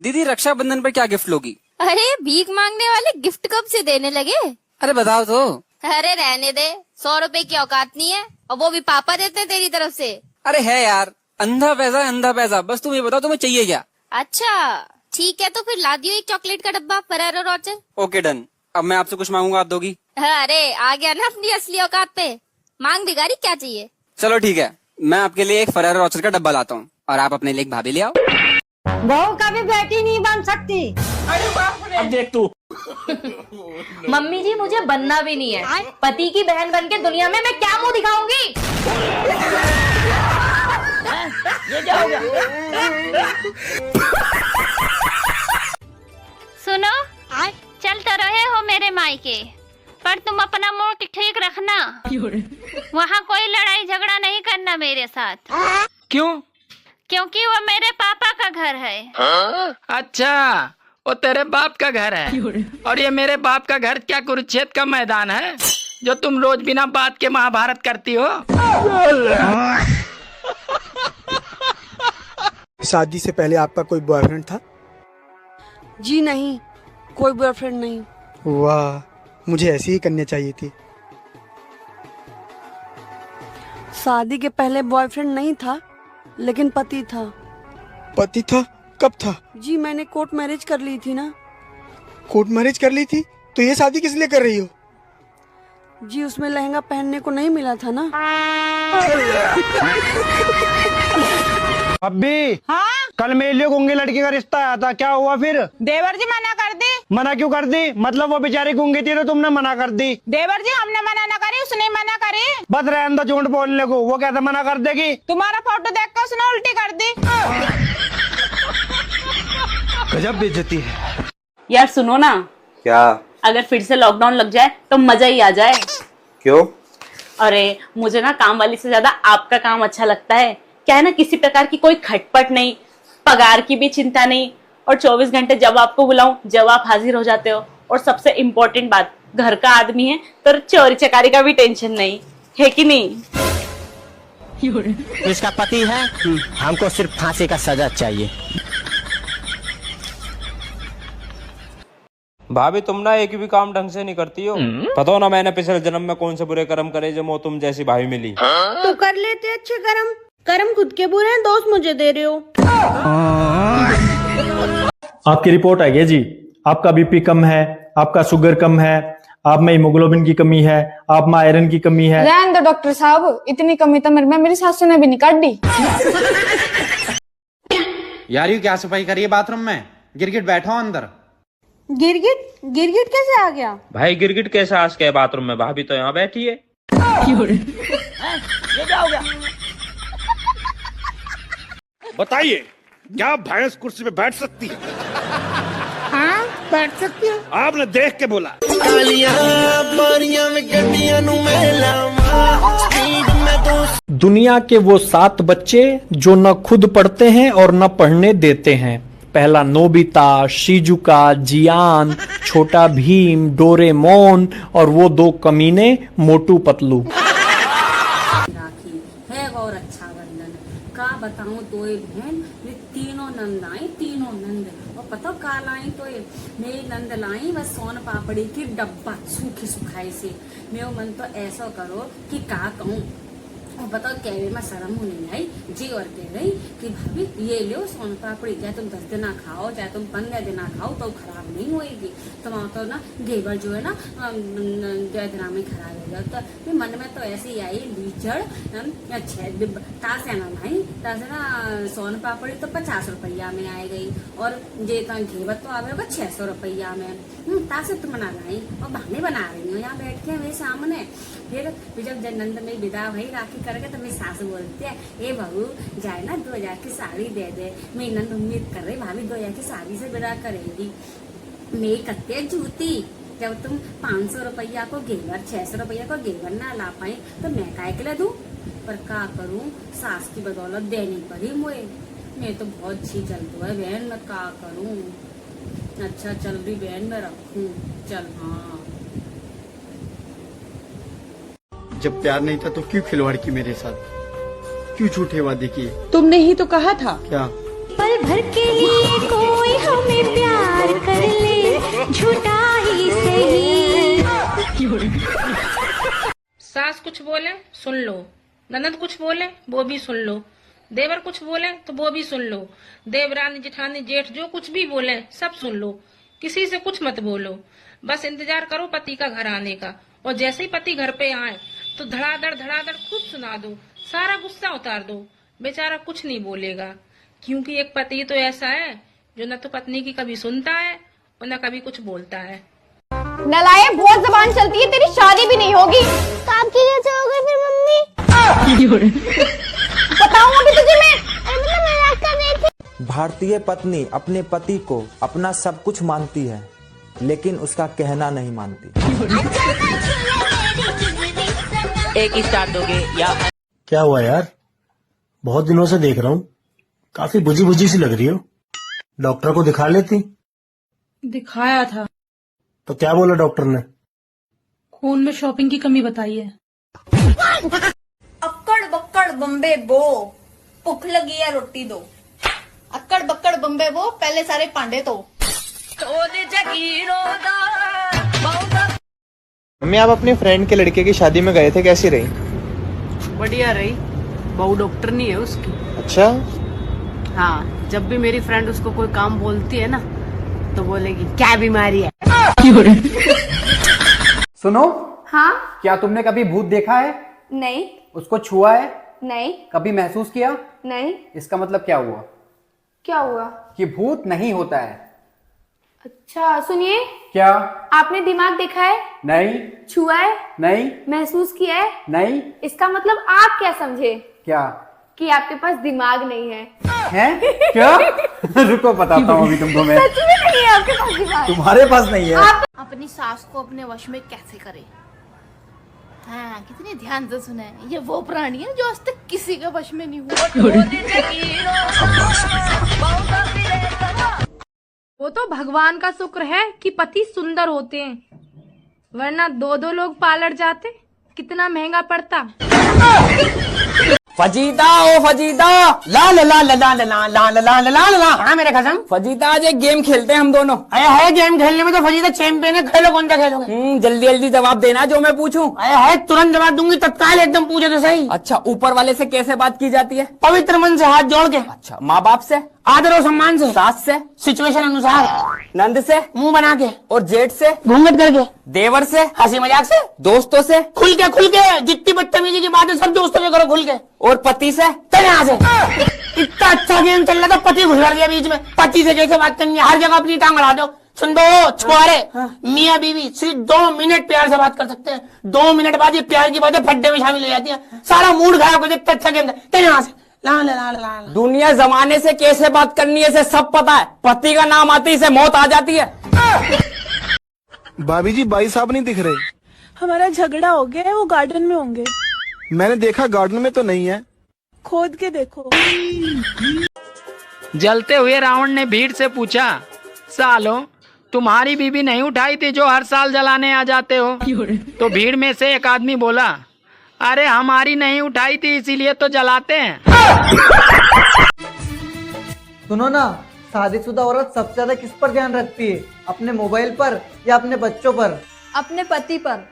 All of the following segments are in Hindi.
दीदी रक्षाबंधन पर क्या गिफ्ट लोगी? अरे भीख मांगने वाले गिफ्ट कब से देने लगे? अरे बताओ तो। अरे रहने दे, 100 रुपए की औकात नहीं है और वो भी पापा देते हैं तेरी तरफ से। अरे है यार, अंधा पैसा है अंधा पैसा। बस तुम ये बताओ तुम्हें चाहिए क्या? अच्छा ठीक है, तो फिर ला दियो एक चॉकलेट का डब्बा फरेरो रोचर। Okay done. अब मैं आपसे कुछ मांगूंगा, आप दोगी? अरे आ गया ना अपनी असली औकात पे। मांग भिखारी, क्या चाहिए? चलो ठीक है, मैं आपके लिए एक फरार रोचर का डब्बा लाता हूँ और आप अपने लिए एक भाभी ले आओ। बहू कभी बेटी नहीं बन सकती। अब देख तू। मम्मी जी मुझे बनना भी नहीं है। पति की बहन बन के दुनिया में मैं क्या मुंह दिखाऊंगी? ये क्या हो गया? सुनो, चल तो रहे हो मेरे मायके, पर तुम अपना मूड ठीक रखना। वहाँ कोई लड़ाई झगड़ा नहीं करना मेरे साथ। क्यों? क्योंकि वो मेरे पापा का घर है। अच्छा, वो तेरे बाप का घर है और ये मेरे बाप का घर क्या कुरुक्षेत्र का मैदान है जो तुम रोज बिना बात के महाभारत करती हो? शादी से पहले आपका कोई बॉयफ्रेंड था? जी नहीं, कोई बॉयफ्रेंड नहीं। वाह, मुझे ऐसी ही कन्या चाहिए थी। शादी के पहले बॉयफ्रेंड नहीं था, लेकिन पति था। पति था? कब था? जी मैंने कोर्ट मैरिज कर ली थी ना। कोर्ट मैरिज कर ली थी? तो ये शादी किस लिए कर रही हो? जी उसमें लहंगा पहनने को नहीं मिला था ना। अभी हाँ? कल मेरे लिए गूंगी लड़की का रिश्ता आया था, क्या हुआ फिर? देवर जी मना कर दी। मना क्यों कर दी? मतलब वो बेचारी गूंगी थी तो तुमने मना कर दी? देवर जी हमने मना न करी, उसने मना करी। बस रहने दो झूठ बोलने को, वो कैसे मना कर देगी? तुम्हारा फोटो देख कर उसने उल्टी कर दी। गजब बेइज्जती है। यार सुनो ना। क्या? अगर फिर से लॉकडाउन लग जाए तो मजा ही आ जाए। क्यों? अरे मुझे ना काम वाली से ज्यादा आपका काम अच्छा लगता है। क्या है ना, किसी प्रकार की कोई खटपट नहीं, पगार की भी चिंता नहीं, और 24 घंटे जब आपको बुलाऊं जब आप हाजिर हो जाते हो। और सबसे इम्पोर्टेंट बात, घर का आदमी है तो चोरी चकारी का भी टेंशन नहीं है, कि नहीं? इसका पति है, हमको सिर्फ फांसी का सजा चाहिए। भाभी तुम ना एक भी काम ढंग से नहीं करती हो। पता हो ना मैंने पिछले जन्म में कौन से बुरे कर्म करे जो वो तुम जैसी भाभी मिली। तो कर लेते अच्छे कर्म। कर्म खुद के बुरे हैं, दोस्त मुझे दे रहे हो। आपकी रिपोर्ट आ गई जी। आपका बीपी कम है, आपका शुगर कम है, आप में हीमोग्लोबिन की कमी है, आप में आयरन की कमी है। रहने दो डॉक्टर साहब, इतनी कमी तो मेरी सासू ने भी नहीं काट दी। यार ये क्या सफाई करिए बाथरूम में? गिरगिट बैठो अंदर। गिरगिट? गिरगिट कैसे आ गया? भाई गिरगिट कैसे आ गए बाथरूम में? भाभी तो यहाँ बैठी है। ये क्या हो गया? बताइए, क्या भैंस कुर्सी पे बैठ सकती है? हाँ बैठ सकती है। आपने देख के बोला। दुनिया के वो 7 बच्चे जो न खुद पढ़ते हैं और न पढ़ने देते हैं। पहला नोबिता, शिजुका, जियान, छोटा भीम, डोरेमोन और वो 2 कमीने मोटू पतलू। राखी है और अच्छा बंधन का बताऊं, दो बहन तीनों नंद आई, तीनों नंद। और पता काल आई तो मेरी नंद लाई बस सोन पापड़ी की डब्बा सूखी सुखाई से। मेरा मन तो ऐसा करो कि का कहूँ। और बताओ कहवे में शर्म नहीं आई जी, और कह रही कि भाभी ये लो सोन पापड़ी, चाहे तुम 10 दिन खाओ चाहे तुम 15 दिन खाओ तो खराब नहीं होएगी। तो वहाँ तो ना घेवर जो है ना 2 दिन में खराब हो जाता। तो मन में तो ऐसे ही आई लीचड़ तासे ना भाई, तासे ना सोन पापड़ी तो 50 रुपया में आए गई, और जे घेवर तो आवे होगा 600 रुपया में। तासे तुम बना लाई और बहाने बना रही हो यहाँ बैठ के मेरे सामने। फिर जब नंद में विदा भाई राखी करके तो मेरी सास बोलती है, ए बहू जाए ना 2000 की साड़ी दे दे। मेरी नंद उम्मीद कर रही भाभी 2000 की साड़ी से विदा करेगी। मेरी कत्ते जूती, जब तुम 500 रुपया को घेवर 600 रुपया को घेवर ना ला पाई तो मैं काय के लिए दूं? पर का करूं, सास की बदौलत देनी पड़ी मुझे। मैं तो बहुत अच्छी चलती है बहन, मैं का करूं। अच्छा चल भी बहन, मैं रखूं। चल हाँ। जब प्यार नहीं था तो क्यों खिलवाड़ की मेरे साथ? क्यों झूठे वादे किए? तुमने ही तो कहा था क्या? पल भर के लिए कोई हमें प्यार कर ले, झूठा ही सही। सास कुछ बोले सुन लो, ननद कुछ बोले वो भी सुन लो, देवर कुछ बोले तो वो भी सुन लो, देवरानी जेठानी जेठ जो कुछ भी बोले सब सुन लो, किसी से कुछ मत बोलो, बस इंतजार करो पति का घर आने का, और जैसे ही पति घर पे आए तो धड़ाधड़ खूब सुना दो, सारा गुस्सा उतार दो, बेचारा कुछ नहीं बोलेगा, क्योंकि एक पति तो ऐसा है जो न तो पत्नी की कभी सुनता है और न कभी कुछ बोलता है। नलायक, बहुत जबान चलती है, तेरी शादी भी नहीं होगी। काम की कैसे हो गई फिर मम्मी? बताऊं अभी तुझे मैं। मजाक कर रही थी। भारतीय पत्नी अपने पति को अपना सब कुछ मानती है, लेकिन उसका कहना नहीं मानती। एक स्टार दोगे या? क्या हुआ यार, बहुत दिनों से देख रहा हूँ, काफी बुझी बुझी सी लग रही हो। डॉक्टर को दिखा लेती। दिखाया था तो क्या बोला डॉक्टर ने? खून में शॉपिंग की कमी बताई है। अक्कड़ बक्कड़ बम्बे बो, भुख लगी है रोटी दो। अक्कड़ बक्कड़ बम्बे बो, पहले सारे पांडे तो। मम्मी, आप अपने फ्रेंड के लड़के की शादी में गए थे, कैसी रही? बढ़िया रही, बहू डॉक्टर नहीं है उसकी। अच्छा। हाँ, जब भी मेरी फ्रेंड उसको कोई काम बोलती है ना तो बोलेगी क्या बीमारी है। सुनो, हाँ? क्या तुमने कभी भूत देखा है? नहीं। उसको छुआ है? नहीं। कभी महसूस किया? नहीं। इसका मतलब क्या हुआ? क्या हुआ? कि भूत नहीं होता है। अच्छा सुनिए। क्या? आपने दिमाग देखा है? नहीं। छुआ है? नहीं। महसूस किया है? नहीं। इसका मतलब आप क्या समझे? क्या? कि आपके पास दिमाग नहीं है। हैं? क्या? रुको बताता हूँ अभी तुमको मैं। सच में नहीं है आपके पास दिमाग। तुम्हारे पास नहीं है। आप अपनी सास को अपने वश में कैसे करे? हाँ, कितने ध्यान से सुने, ये वो प्राणी है जो आज तक किसी के वश में नहीं हुआ। वो तो भगवान का शुक्र है कि पति सुंदर होते हैं, वरना दो दो लोग पार्लर जाते कितना महंगा पड़ता। फजीता ओ फजीता, ला ला ला ला ला ला ला ला ला ला ला। हाँ मेरे कसम। फजीता आज एक गेम खेलते हैं हम दोनों। अरे है गेम खेलने में तो फजीता चैंपियन है, खेलो कौन सा खेलोगे? जल्दी जल्दी जवाब देना जो मैं पूछूं। अरे है, तुरंत जवाब दूंगी, तत्काल एकदम पूछे तो सही। अच्छा, ऊपर वाले से कैसे बात की जाती है? पवित्र मन से, हाथ जोड़ के। अच्छा, माँ बाप से? आदर और सम्मान से। सास से? सिचुएशन अनुसार। नंद से? मुंह बना के। और जेठ से? घूंघट करके। देवर से? हंसी मजाक से। दोस्तों से? खुल के जितनी बदतमीजी की बात है सब दोस्तों से करो खुल के। और पति से? यहाँ से। इतना अच्छा गेम चल रहा था, पति घुस गया बीच में। पति से कैसे बात करनी है, हर जगह अपनी टांग अड़ा दो। सुन दो छोरे, मियाँ बीवी सिर्फ 2 मिनट प्यार से बात कर सकते हैं। 2 मिनट बाद ये प्यार की बातें फड्डे में शामिल हो जाती है, सारा मूड खराब कर देता। अच्छा गेम था, यहाँ से। ला ला ला ला ला। दुनिया जमाने से कैसे बात करनी है इसे सब पता है, पति का नाम आते ही से मौत आ जाती है। भाभी जी, भाई साहब नहीं दिख रहे। हमारा झगड़ा हो गया है, वो गार्डन में होंगे। मैंने देखा गार्डन में तो नहीं है। खोद के देखो। जलते हुए रावण ने भीड़ से पूछा, सालो तुम्हारी बीबी नहीं उठाई थी जो हर साल जलाने आ जाते हो? तो भीड़ में से एक आदमी बोला, अरे हमारी नहीं उठाई थी इसीलिए तो जलाते हैं। सुनो ना, शादीशुदा औरत सबसे ज्यादा किस पर ध्यान रखती है, अपने मोबाइल पर या अपने बच्चों पर? अपने पति पर।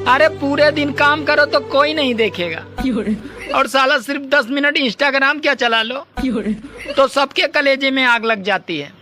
अरे पूरे दिन काम करो तो कोई नहीं देखेगा, और साला सिर्फ 10 मिनट इंस्टाग्राम क्या चला लो तो सबके कलेजे में आग लग जाती है।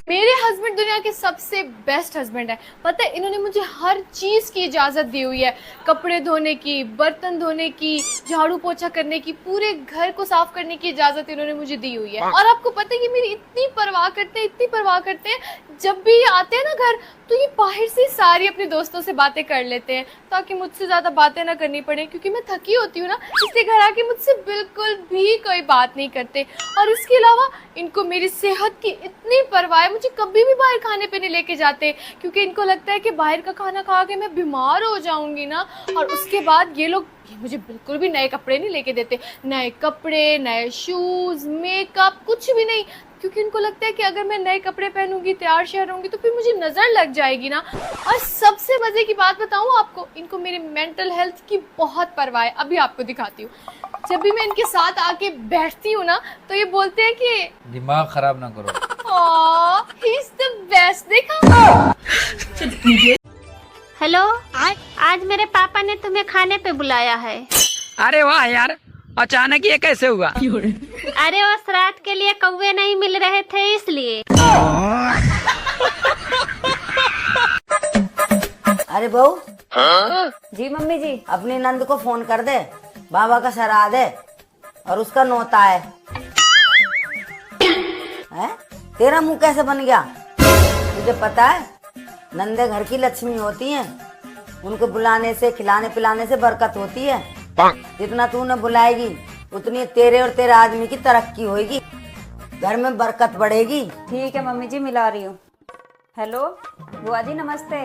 मेरे हस्बैंड दुनिया के सबसे बेस्ट हस्बैंड है। पता है, इन्होंने मुझे हर चीज की इजाजत दी हुई है, कपड़े धोने की, बर्तन धोने की, झाड़ू पोछा करने की, पूरे घर को साफ करने की इजाजत इन्होंने मुझे दी हुई है। और आपको पता है कि मेरी इतनी परवाह करते हैं, इतनी परवाह करते हैं, जब भी ये आते हैं ना घर तो ये बाहर से सारी अपने दोस्तों से बातें कर लेते हैं ताकि मुझसे ज्यादा बातें ना करनी पड़े, क्योंकि मैं थकी होती हूँ ना, इसलिए घर आके मुझसे बिल्कुल भी कोई बात नहीं करते। और इसके अलावा इनको मेरी सेहत की इतनी परवाह है, मुझे कभी भी बाहर खाने पे नहीं लेके जाते, क्योंकि इनको लगता है कि बाहर का खाना खा के मैं बीमार हो जाऊंगी ना, और उसके बाद ये लोग ये मुझे बिल्कुल भी नए कपड़े नहीं लेके देते, नए कपड़े, नए शूज, मेकअप, कुछ भी नहीं, क्योंकि इनको लगता है कि अगर मैं नए कपड़े पहनूंगी, तैयार शहर होंगी तो फिर मुझे नजर लग जाएगी ना। और सबसे मजे की बात बताऊं आपको, इनको मेरे मेंटल हेल्थ की बहुत परवाह है। अभी आपको दिखाती हूँ। जब भी मैं इनके साथ आके बैठती हूँ ना तो ये बोलते हैं कि दिमाग खराब ना करो। He is the best. देखा? हेलो, आज मेरे पापा ने तुम्हें खाने पे बुलाया है। अरे वाह यार, अचानक ये कैसे हुआ? अरे वो श्राद्ध के लिए कौवे नहीं मिल रहे थे इसलिए। अरे बहू। जी मम्मी जी। अपनी नंद को फोन कर दे, बाबा का श्राद्ध है और उसका नौता है। तेरा मुंह कैसे बन गया? तुझे पता है नंदे घर की लक्ष्मी होती हैं, उनको बुलाने से, खिलाने पिलाने से बरकत होती है। जितना तू उन्हें बुलाएगी उतनी तेरे और तेरे आदमी की तरक्की होगी, घर में बरकत बढ़ेगी। ठीक है मम्मी जी, मिला रही हूँ। हेलो बुआ जी, नमस्ते।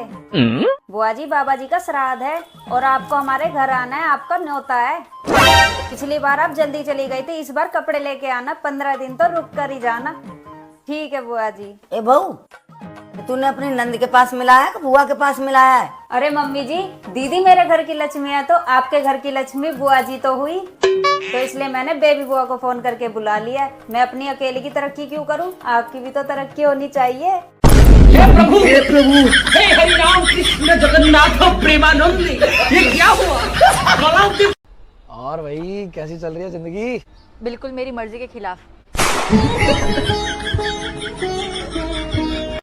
बुआ जी, बाबा जी का श्राद्ध है और आपको हमारे घर आना है, आपका न्योता है। पिछली बार आप जल्दी चली गई थी, इस बार कपड़े लेके आना, 15 दिन तो रुक कर ही जाना। ठीक है बुआ जी। ए बहू, तूने अपनी नंद के पास मिलाया है कि बुआ के पास मिलाया है? अरे मम्मी जी, दीदी मेरे घर की लक्ष्मी है तो आपके घर की लक्ष्मी बुआ जी तो हुई, तो इसलिए मैंने बेबी बुआ को फोन करके बुला लिया है। मैं अपनी अकेले की तरक्की क्यों करूं? आपकी भी तो तरक्की होनी चाहिए। हे प्रभु, हे हरि राम कृष्ण जगन्नाथ प्रेमानंद, ये क्या हुआ? और भाई कैसी चल रही है जिंदगी? बिल्कुल मेरी मर्जी के खिलाफ।